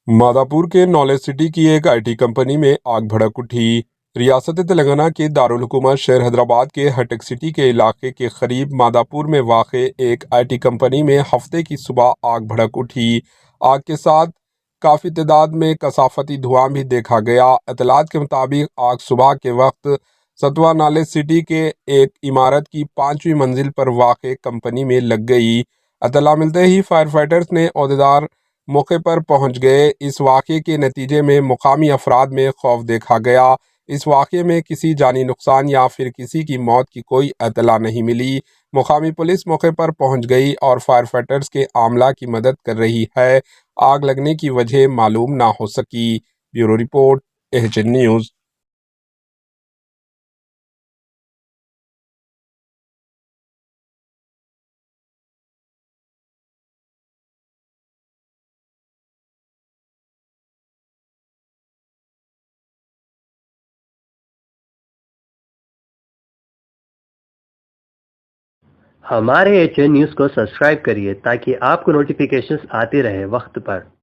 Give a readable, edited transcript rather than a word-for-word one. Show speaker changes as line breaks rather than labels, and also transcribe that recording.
मादापुर के knowledge city की एक आईटी कंपनी में आग भड़क उठी। रियासत तेलंगाना के दारुल हुकूमत शहर हैदराबाद के हटक सिटी के इलाके के करीब मादापुर में वाक़े एक आईटी कंपनी में हफ्ते की सुबह आग भड़क उठी। आग के साथ काफ़ी तादाद में कसाफती धुआं भी देखा गया। इतलात के मुताबिक आग सुबह के वक्त सतवा नॉलेज सिटी के एक इमारत की 5वीं मंजिल पर वाक़ कंपनी में लग गई। इतला मिलते ही फायर फाइटर्स ने अहदेदार मौके पर पहुंच गए। इस वाक़े के नतीजे में मुकामी अफराद में खौफ देखा गया। इस वाक़े में किसी जानी नुकसान या फिर किसी की मौत की कोई इत्तला नहीं मिली। मुकामी पुलिस मौके पर पहुंच गई और फायर फाइटर्स के आमला की मदद कर रही है। आग लगने की वजह मालूम ना हो सकी। Bureau report, HN news.
हमारे एचएन न्यूज़ को सब्सक्राइब करिए ताकि आपको नोटिफिकेशंस आते रहे वक्त पर।